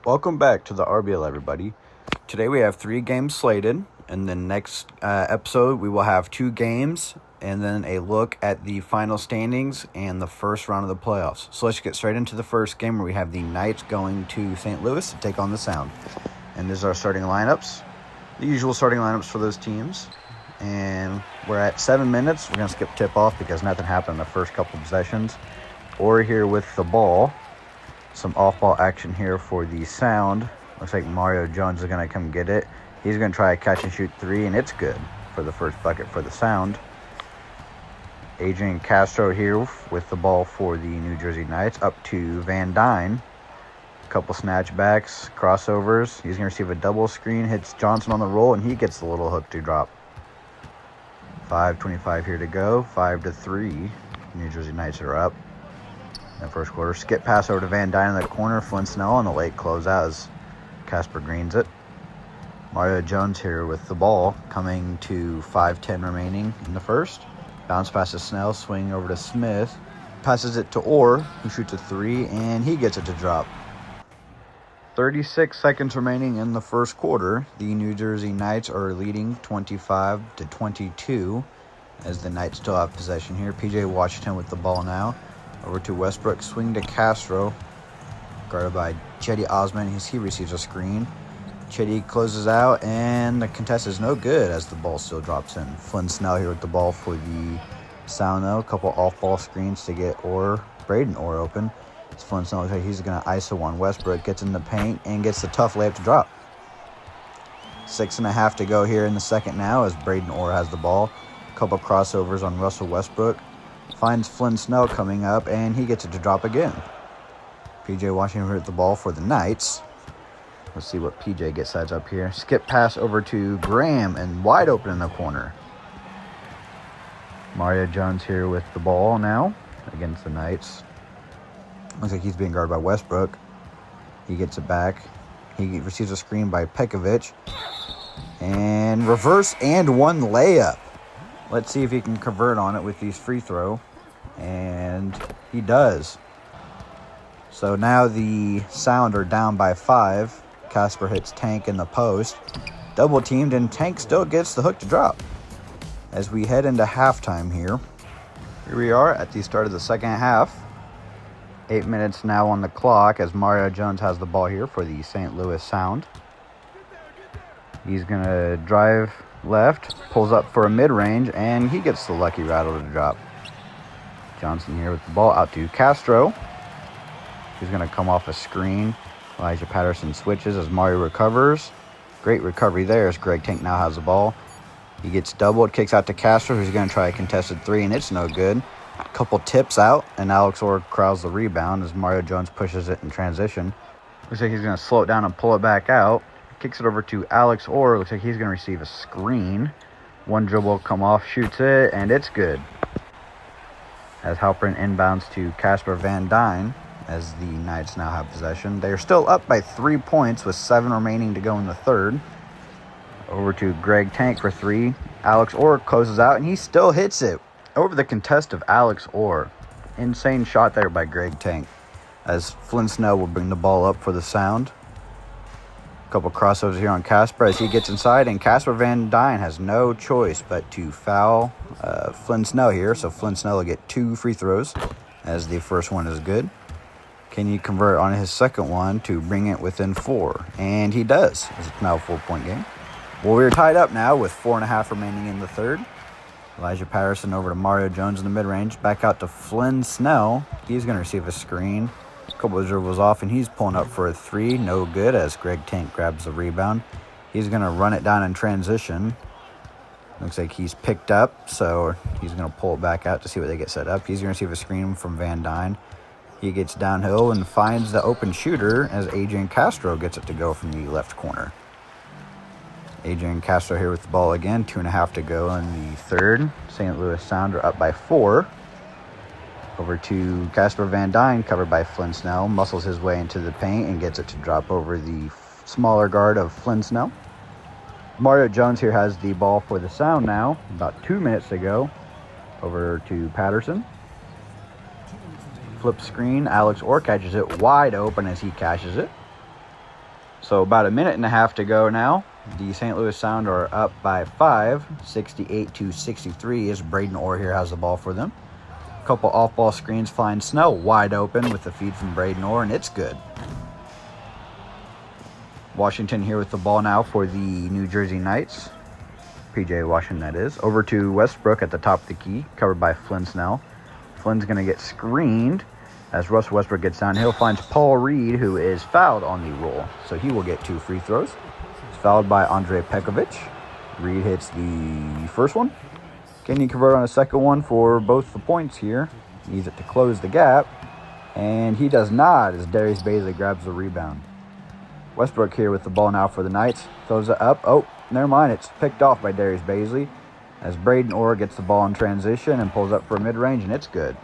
Welcome back to the Rbl, everybody. Today we have 3 games slated. In the next episode, we will have 2 games and then a look at the final standings and the first round of the playoffs. So let's get straight into the first game where we have the Knights going to St. Louis to take on the Sound. And these are our starting lineups, the usual starting lineups for those teams. And we're at 7 minutes. We're going to skip tip-off because nothing happened in the first couple of possessions. Or here with the ball. Some off-ball action here for the Sound. Looks like Mario Jones is going to come get it. He's going to try a catch-and-shoot 3, and it's good for the first bucket for the Sound. Adrian Castro here with the ball for the New Jersey Knights. Up to Van Dyne. A couple snatchbacks, crossovers. He's going to receive a double screen. Hits Johnson on the roll, and he gets the little hook to drop. 5:25 here to go. 5-3. New Jersey Knights are up. In the first quarter, skip pass over to Van Dyne in the corner. Flynn Snell on the late closeout as Casper greens it. Mario Jones here with the ball, coming to 5:10 remaining in the first. Bounce pass to Snell, swing over to Smith. Passes it to Orr, who shoots a 3, and he gets it to drop. 36 seconds remaining in the first quarter. The New Jersey Knights are leading 25-22 as the Knights still have possession here. PJ Washington with the ball now. Over to Westbrook, swing to Castro, guarded by Chetty Osman as he receives a screen. Chetty closes out, and the contest is no good as the ball still drops in. Flynn Snell here with the ball for the Sound, though. A couple off-ball screens to get Braden Orr open. It's Flynn Snell looks like he's going to ISO on Westbrook, gets in the paint, and gets the tough layup to drop. 6.5 to go here in the second now as Braden Orr has the ball. A couple crossovers on Russell Westbrook. Finds Flynn Snell coming up, and he gets it to drop again. PJ Washington hit the ball for the Knights. Let's see what PJ gets sides up here. Skip pass over to Graham, and wide open in the corner. Mario Jones here with the ball now against the Knights. Looks like he's being guarded by Westbrook. He gets it back. He receives a screen by Pekovic. And reverse and one layup. Let's see if he can convert on it with these free throw. And he does. So now the Sound are down by 5. Casper hits Tank in the post. Double teamed, and Tank still gets the hook to drop. As we head into halftime here. Here we are at the start of the second half. 8 minutes now on the clock as Mario Jones has the ball here for the St. Louis Sound. He's going to drive left, pulls up for a mid-range, and he gets the lucky rattle to drop. Johnson here with the ball out to Castro. He's going to come off a screen. Elijah Patterson switches as Mario recovers. Great recovery there as Greg Tank now has the ball. He gets doubled, kicks out to Castro, who's going to try a contested 3, and it's no good. A couple tips out, and Alex Orr crowds the rebound as Mario Jones pushes it in transition. Looks like he's going to slow it down and pull it back out. Kicks it over to Alex Orr. Looks like he's going to receive a screen. One dribble come off, shoots it, and it's good. As Halpern inbounds to Casper Van Dyne as the Knights now have possession. They are still up by 3 points with 7 remaining to go in the third. Over to Greg Tank for 3. Alex Orr closes out, and he still hits it. Over the contest of Alex Orr. Insane shot there by Greg Tank. As Flynn Snell will bring the ball up for the Sound. Couple crossovers here on Casper as he gets inside, and Casper Van Dyne has no choice but to foul Flynn Snell here. So Flynn Snell will get 2 free throws as the first one is good. Can he convert on his second one to bring it within 4? And he does. It's now a 4-point game. Well, we're tied up now with 4.5 remaining in the third. Elijah Patterson over to Mario Jones in the mid-range. Back out to Flynn Snell. He's going to receive a screen. A couple of dribbles off, and he's pulling up for a 3. No good as Greg Tank grabs the rebound. He's going to run it down in transition. Looks like he's picked up, so he's going to pull it back out to see what they get set up. He's going to receive a screen from Van Dyne. He gets downhill and finds the open shooter as Adrian Castro gets it to go from the left corner. Adrian Castro here with the ball again. 2.5 to go in the third. St. Louis Sound are up by 4. Over to Casper Van Dyne, covered by Flynn Snell. Muscles his way into the paint and gets it to drop over the smaller guard of Flynn Snell. Mario Jones here has the ball for the Sound now. About 2 minutes to go. Over to Patterson. Flip screen. Alex Orr catches it wide open as he cashes it. So about a minute and a half to go now. The St. Louis Sound are up by 5, 68-63, as Braden Orr here has the ball for them. A couple off-ball screens find Snell wide open with the feed from Braden Orr, and it's good. Washington here with the ball now for the New Jersey Knights. PJ Washington, that is. Over to Westbrook at the top of the key, covered by Flynn Snell. Flynn's going to get screened as Russell Westbrook gets downhill, finds Paul Reed, who is fouled on the roll. So he will get 2 free throws. He's fouled by Andrej Pekovic. Reed hits the first one. Can he convert on a second one for both the points here? Needs it to close the gap. And he does not, as Darius Baisley grabs the rebound. Westbrook here with the ball now for the Knights. Throws it up. Oh, never mind. It's picked off by Darius Baisley as Braden Orr gets the ball in transition and pulls up for a mid-range, and it's good.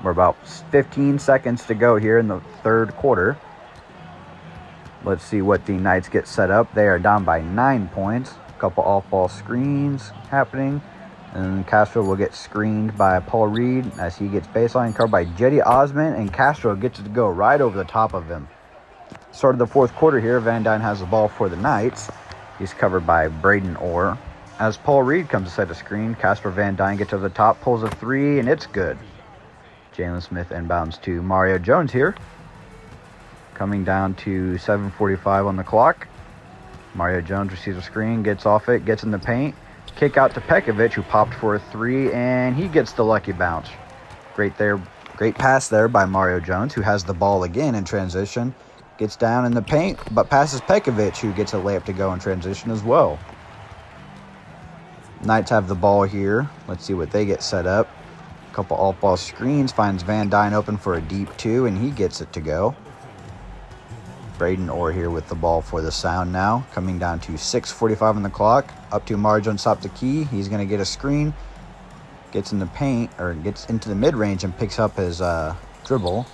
We're about 15 seconds to go here in the third quarter. Let's see what the Knights get set up. They are down by 9 points. A couple off-ball screens happening. And Castro will get screened by Paul Reed as he gets baseline covered by Jetty Osmond, and Castro gets it to go right over the top of him. Start of the fourth quarter here. Van Dyne has the ball for the Knights. He's covered by Braden Orr. As Paul Reed comes to set a screen, Casper Van Dyne gets over the top, pulls a 3, and it's good. Jalen Smith inbounds to Mario Jones here. Coming down to 7:45 on the clock. Mario Jones receives a screen, gets off it, gets in the paint. Kick out to Pekovic, who popped for a 3, and he gets the lucky bounce. Great pass there by Mario Jones, who has the ball again in transition. Gets down in the paint, but passes Pekovic, who gets a layup to go in transition as well. Knights have the ball here. Let's see what they get set up. A couple off-ball screens, finds Van Dyne open for a deep 2, and he gets it to go. Braden Orr here with the ball for the Sound now. Coming down to 6:45 on the clock. Up to Mario Jones top the key. He's going to get a screen. Gets in the paint, or gets into the mid-range and picks up his dribble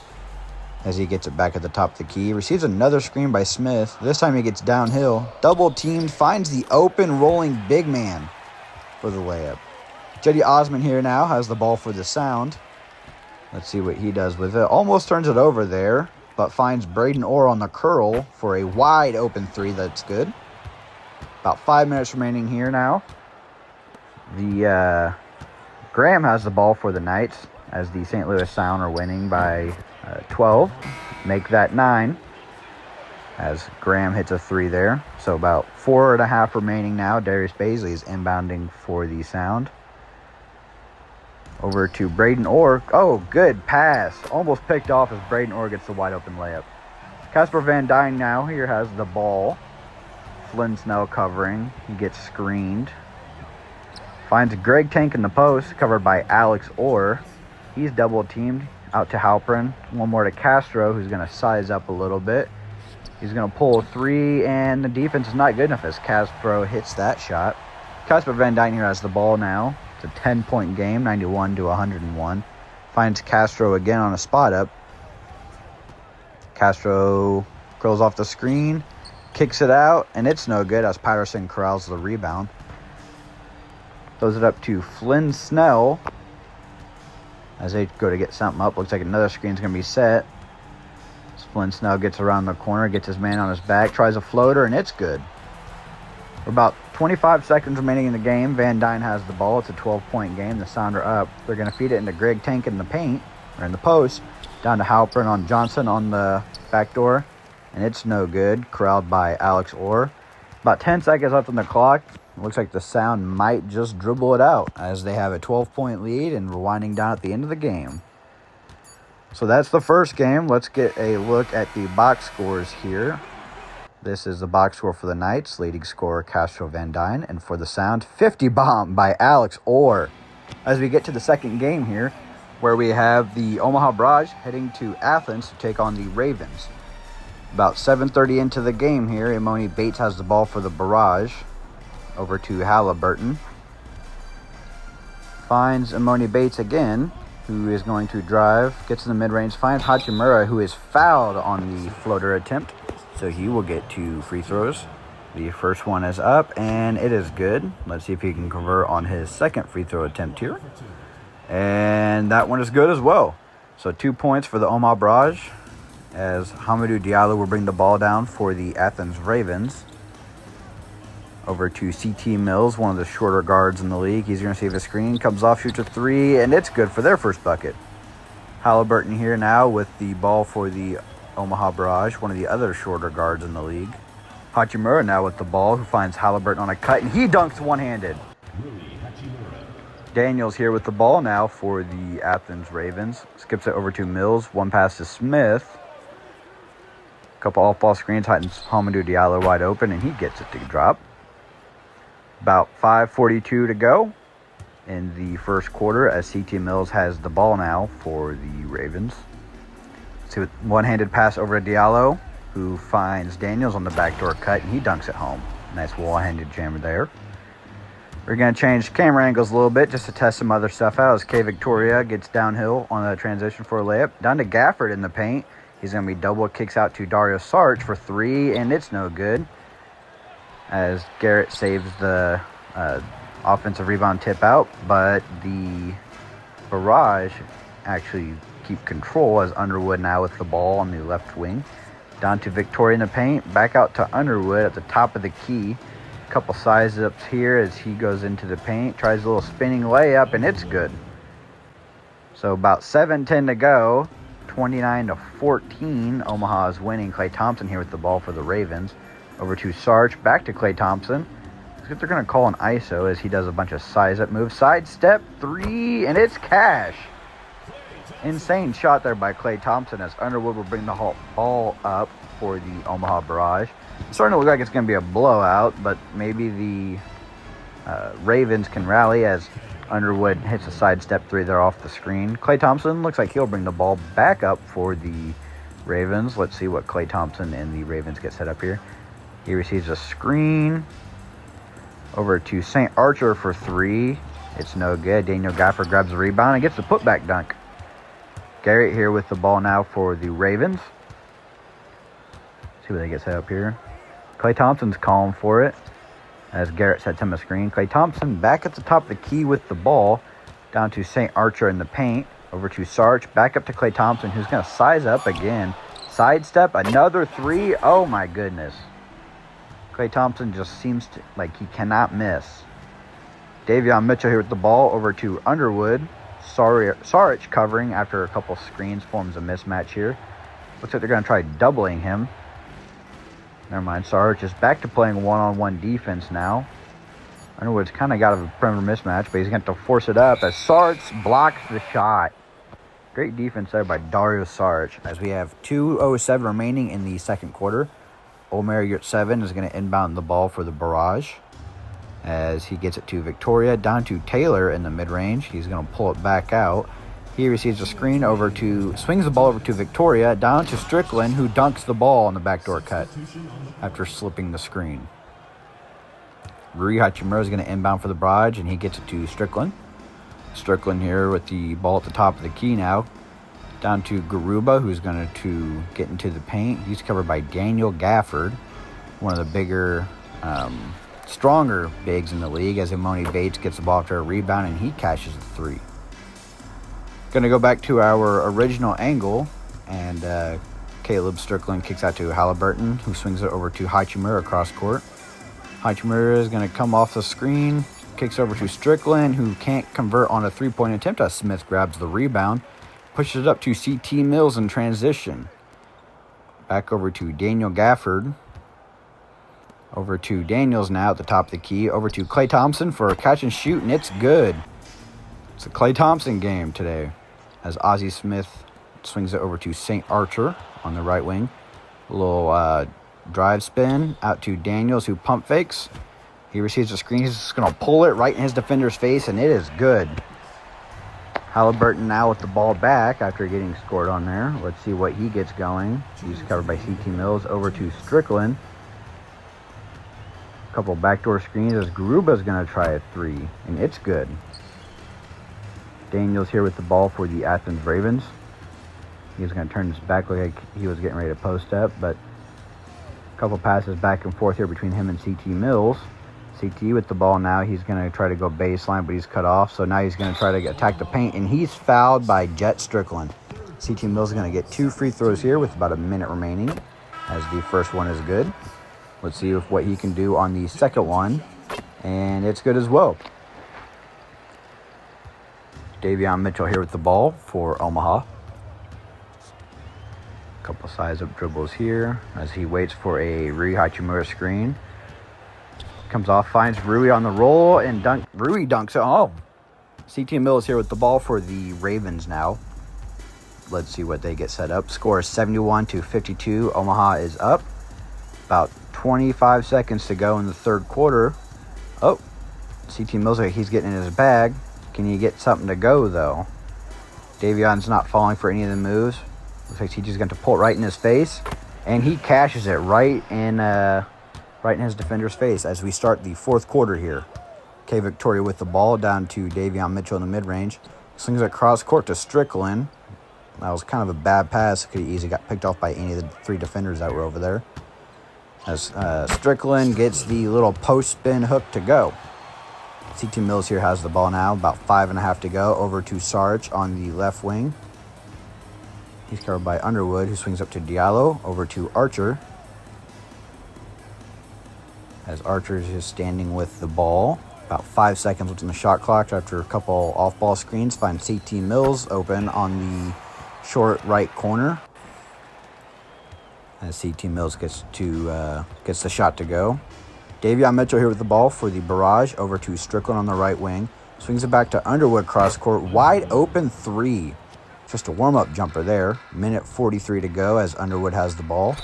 as he gets it back at the top of the key. Receives another screen by Smith. This time he gets downhill. Double teamed, finds the open rolling big man for the layup. Jetty Osmond here now has the ball for the Sound. Let's see what he does with it. Almost turns it over there, but finds Braden Orr on the curl for a wide open 3. That's good. About 5 minutes remaining here now. The Graham has the ball for the Knights as the St. Louis Sound are winning by 12. Make that 9 as Graham hits a 3 there. So about 4.5 remaining now. Darius Baisley is inbounding for the Sound. Over to Braden Orr. Oh, good pass. Almost picked off as Braden Orr gets the wide open layup. Casper Van Dyne now here has the ball. Flynn Snell covering. He gets screened. Finds Greg Tank in the post, covered by Alex Orr. He's double teamed out to Halpern. One more to Castro, who's going to size up a little bit. He's going to pull a 3, and the defense is not good enough as Castro hits that shot. Casper Van Dyne here has the ball now. It's a 10-point game, 91-101. Finds Castro again on a spot up. Castro curls off the screen, kicks it out, and it's no good as Patterson corrals the rebound. Throws it up to Flynn Snell as they go to get something up. Looks like another screen's going to be set. As Flynn Snell gets around the corner, gets his man on his back, tries a floater, and it's good. We're about 25 seconds remaining in the game. Van Dyne has the ball. It's a 12-point game. The Sound are up. They're going to feed it into Greg Tank in the paint, or in the post. Down to Halpern on Johnson on the back door. And it's no good. Corralled by Alex Orr. About 10 seconds left on the clock. Looks like the Sound might just dribble it out as they have a 12-point lead and we're winding down at the end of the game. So that's the first game. Let's get a look at the box scores here. This is the box score for the Knights. Leading scorer Castro Van Dyne. And for the Sound, 50 bomb by Alex Orr. As we get to the second game here, where we have the Omaha Barrage heading to Athens to take on the Ravens. About 7:30 into the game here, Imoni Bates has the ball for the Barrage. Over to Halliburton. Finds Imoni Bates again, who is going to drive. Gets in the mid-range. Finds Hachimura, who is fouled on the floater attempt. So he will get 2 free throws. The first one is up, and it is good. Let's see if he can convert on his second free throw attempt here. And that one is good as well. So 2 points for the Omaha Barrage. as Hamidou Diallo will bring the ball down for the Athens Ravens. Over to CT Mills, one of the shorter guards in the league. He's going to receive a screen, comes off, shoots a three, and it's good for their first bucket. Halliburton here now with the ball for the Omaha Barrage, one of the other shorter guards in the league. Hachimura now with the ball, who finds Halliburton on a cut, and he dunks one-handed. Daniels here with the ball now for the Athens Ravens. Skips it over to Mills, one pass to Smith. Couple off-ball screens, Hamidou Diallo wide open, and he gets it to drop. About 5:42 to go in the first quarter as CT Mills has the ball now for the Ravens. See, with one-handed pass over to Diallo, who finds Daniels on the backdoor cut, and he dunks it home. Nice one-handed jammer there. We're going to change camera angles a little bit just to test some other stuff out as K Victoria gets downhill on a transition for a layup. Down to Gafford in the paint. He's going to be double, kicks out to Dario Saric for three, and it's no good. As Garrett saves the offensive rebound tip out, but the Barrage actually keep control as Underwood now with the ball on the left wing. Down to Victoria in the paint, back out to Underwood at the top of the key. Couple size ups here as he goes into the paint, tries a little spinning layup, and it's good. So about 7:10 to go, 29-14. Omaha is winning. Klay Thompson here with the ball for the Ravens. Over to Sarge, back to Klay Thompson. They're going to call an ISO as he does a bunch of size-up moves. Sidestep, three, and it's cash. Insane shot there by Klay Thompson as Underwood will bring the ball up for the Omaha Barrage. It's starting to look like it's going to be a blowout, but maybe the Ravens can rally as Underwood hits a sidestep three there off the screen. Klay Thompson looks like he'll bring the ball back up for the Ravens. Let's see what Klay Thompson and the Ravens get set up here. He receives a screen over to St. Archer for three. It's no good. Daniel Gafford grabs the rebound and gets the putback dunk. Garrett here with the ball now for the Ravens. See what they get set up here. Klay Thompson's calling for it as Garrett sets him a screen. Klay Thompson back at the top of the key with the ball. Down to St. Archer in the paint. Over to Sarge. Back up to Klay Thompson, who's going to size up again. Sidestep, another three. Oh my goodness. Klay Thompson just seems like he cannot miss. Davion Mitchell here with the ball. Over to Underwood. Saric covering after a couple screens, forms a mismatch here. Looks like they're going to try doubling him. Never mind. Saric is back to playing one-on-one defense now. Underwood's kind of got a perimeter mismatch, but he's going to have to force it up as Saric blocks the shot. Great defense there by Dario Saric as we have 2:07 remaining in the second quarter. Omer Yurtseven is going to inbound the ball for the Barrage as he gets it to Victoria. Down to Taylor in the mid-range. He's going to pull it back out. He receives a screen swings the ball over to Victoria. Down to Strickland, who dunks the ball on the backdoor cut after slipping the screen. Rui Hachimura is going to inbound for the Barrage, and he gets it to Strickland. Strickland here with the ball at the top of the key now. Down to Garuba, who's going to get into the paint. He's covered by Daniel Gafford, one of the bigger, stronger bigs in the league, as Imoni Bates gets the ball after a rebound, and he cashes the three. Going to go back to our original angle, and Caleb Strickland kicks out to Halliburton, who swings it over to Hachimura across court. Hachimura is going to come off the screen, kicks over to Strickland, who can't convert on a three-point attempt as Smith grabs the rebound. Pushes it up to CT Mills in transition. Back over to Daniel Gafford. Over to Daniels now at the top of the key. Over to Klay Thompson for a catch and shoot, and it's good. It's a Klay Thompson game today as Ozzie Smith swings it over to St. Archer on the right wing. A little drive spin out to Daniels, who pump fakes. He receives a screen. He's just going to pull it right in his defender's face, and it is good. Halliburton now with the ball back after getting scored on there. Let's see what he gets going. He's covered by CT Mills. Over to Strickland. A couple backdoor screens as Garuba's going to try a three, and it's good. Daniels here with the ball for the Athens Ravens. He's going to turn his back like he was getting ready to post up, but a couple passes back and forth here between him and CT Mills. CT with the ball now. He's going to try to go baseline, but he's cut off. So now he's going to try to attack the paint, and he's fouled by Jet Strickland. CT Mills is going to get 2 free throws here with about a minute remaining, as the first one is good. Let's see what he can do on the second one, and it's good as well. Davion Mitchell here with the ball for Omaha. Couple size-up dribbles here as he waits for a Rui Hachimura screen. Comes off, finds Rui on the roll, and Rui dunks it home. CT Mills here with the ball for the Ravens now. Let's see what they get set up. Score is 71-52. Omaha is up. About 25 seconds to go in the third quarter. Oh, CT Mills, he's getting in his bag. Can you get something to go, though? Davion's not falling for any of the moves. Looks like he's just going to pull it right in his face. And he cashes it right in his defender's face as we start the fourth quarter here. K Victoria with the ball down to Davion Mitchell in the mid-range. Slings it cross court to Strickland. That was kind of a bad pass. Could have easily got picked off by any of the 3 defenders that were over there. As Strickland gets the little post spin hook to go. CT Mills here has the ball now. About 5.5 to go. Over to Sarge on the left wing. He's covered by Underwood, who swings up to Diallo. Over to Archer. As Archer is just standing with the ball. About 5 seconds left on the shot clock after a couple off-ball screens. Finds CT Mills open on the short right corner. As CT Mills gets the shot to go. Davion Mitchell here with the ball for the Barrage. Over to Strickland on the right wing. Swings it back to Underwood cross court. Wide open 3. Just a warm-up jumper there. Minute 43 to go as Underwood has the ball.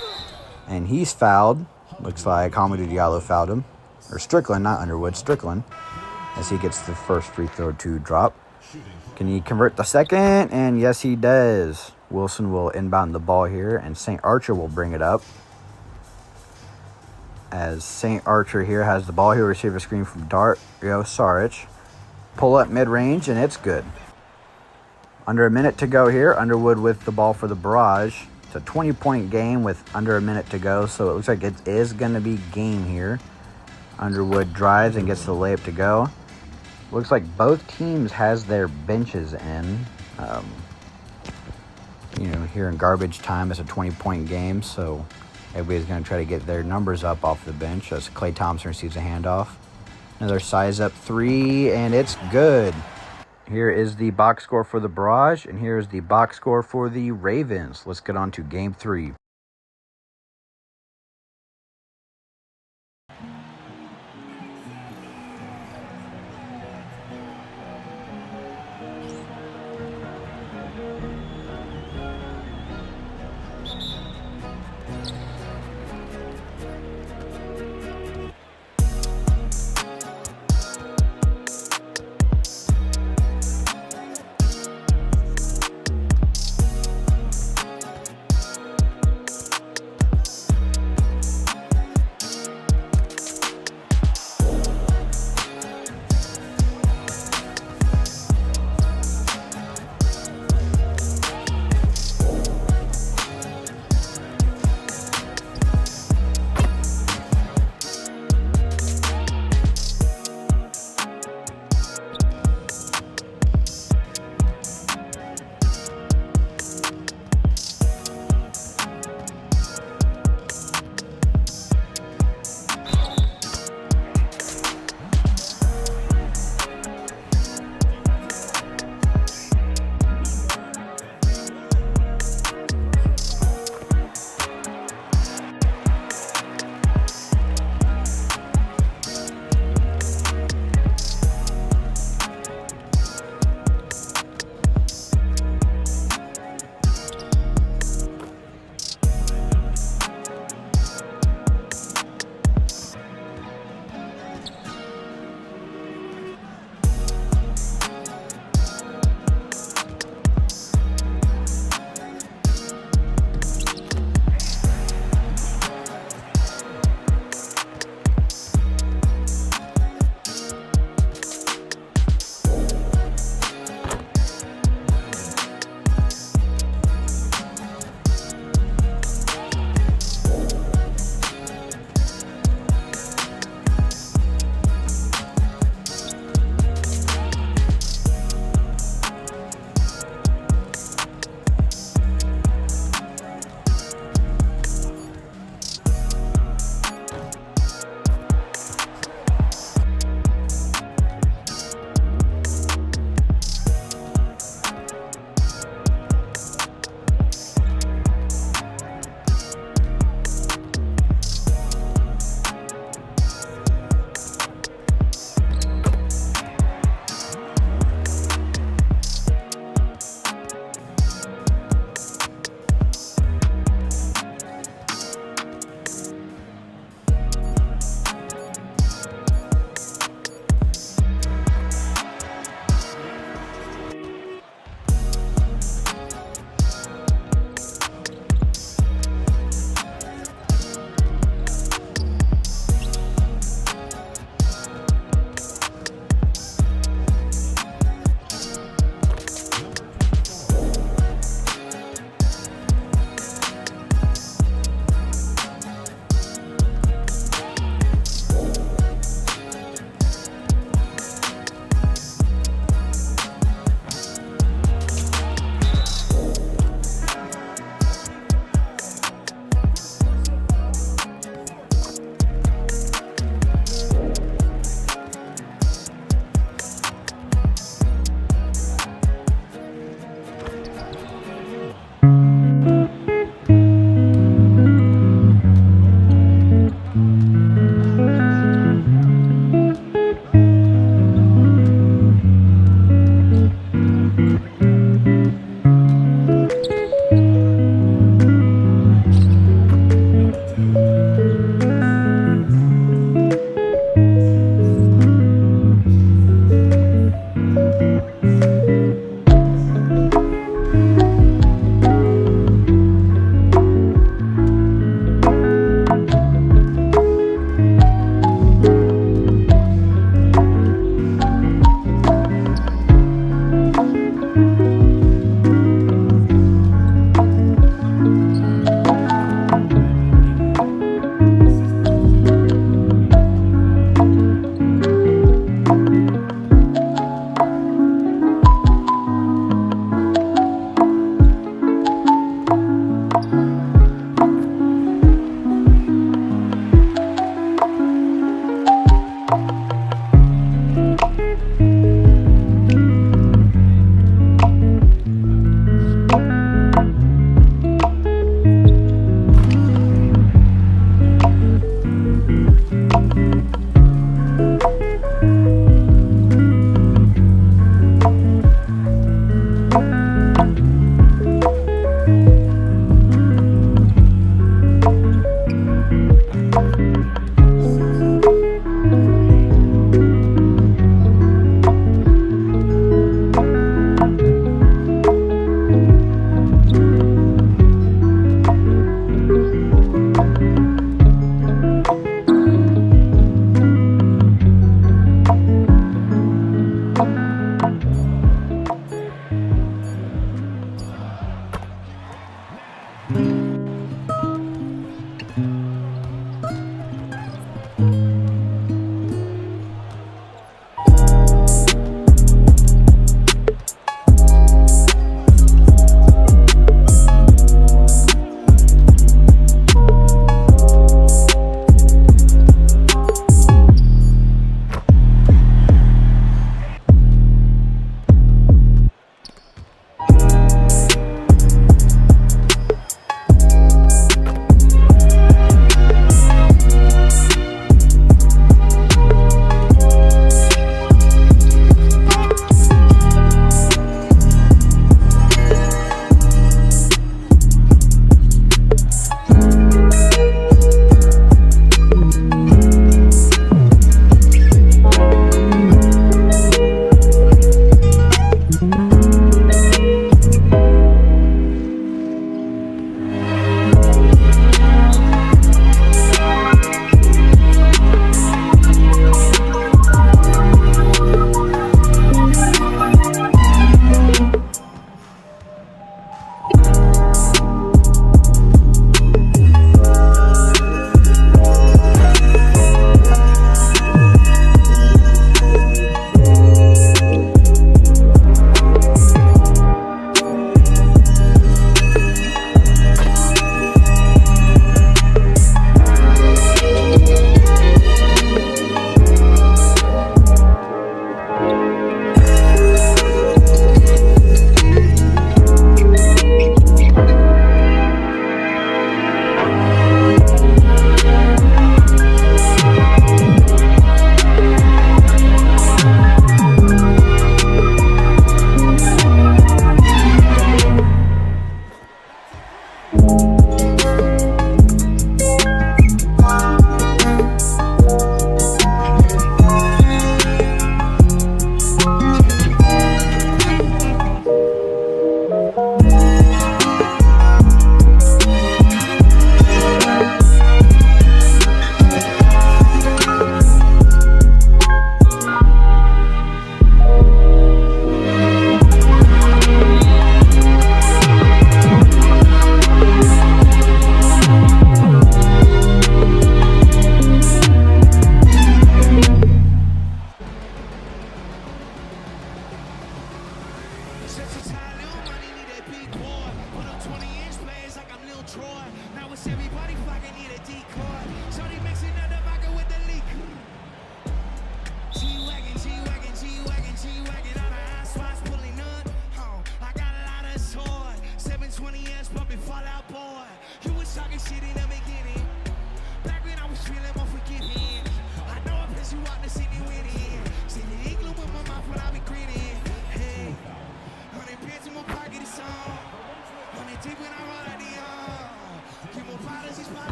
And he's fouled. Looks like Hamidou Diallo fouled him. Or Strickland, not Underwood. Strickland. As he gets the first free throw to drop. Can he convert the second? And yes, he does. Wilson will inbound the ball here. And St. Archer will bring it up. As St. Archer here has the ball. He'll receive a screen from Dario Saric. Pull up mid-range, and it's good. Under a minute to go here. Underwood with the ball for the Barrage. It's a 20-point game with under a minute to go, so it looks like it is going to be game here. Underwood drives and gets the layup to go. Looks like both teams has their benches in. Here in garbage time, it's a 20-point game, so everybody's going to try to get their numbers up off the bench as Klay Thompson receives a handoff. Another size-up 3, and it's good. Here is the box score for the Barrage, and here is the box score for the Ravens. Let's get on to Game 3.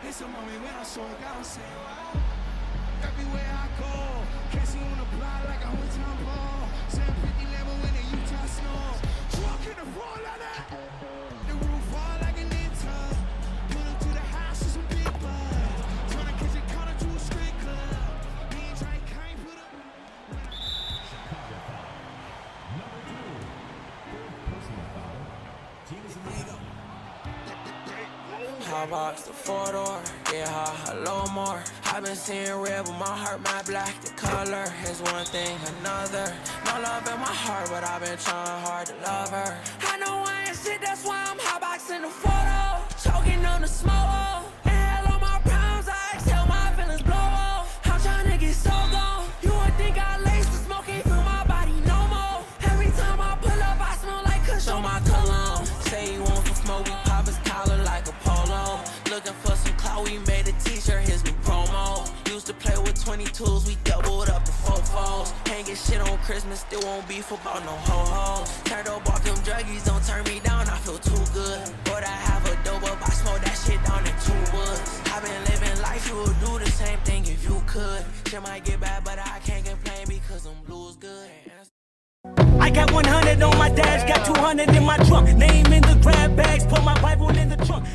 It's a moment when I saw it, gotta say everywhere I go, can't see on the block like a hotel ball. 750 level in the Utah snow. Walk in the fall like that. The roof fall like a ninja. Pull up to the house with some big blood. Turn the kitchen corner to a straight club. Me and Drake can't put up. Chicago foul. Number 2. Third personal foul. Team is in the lead. Hot box the 4-door, yeah, a little more. I've been seeing red, but my heart, my black, the color is one thing, another. No love in my heart, but I've been trying hard to love her. I know I ain't shit, that's why I'm hotboxing the photo, choking on the smoke. Inhale all my problems, I exhale my feelings blow. I'm trying to get so gone. You would think I laced the smoke, ain't feel my body no more. Every time I pull up, I smell like kush on my cologne. Say you want some smoke, we pop his collar like a polo. Looking for some clout, we made a t-shirt, his new promo. Used to play with 22s, we doubled up the fofos. Can't get shit on Christmas, still won't beef about no ho-hos. Turned up off them druggies, don't turn me down, I feel too good. But I have a dope up, I smoke that shit down in 2 woods. I've been living life, you would do the same thing if you could. Shit might get bad, but I can't complain because them blues good. I got 100 on my dash, got 200 in my trunk. Name in the grab bags, put my Bible in the trunk.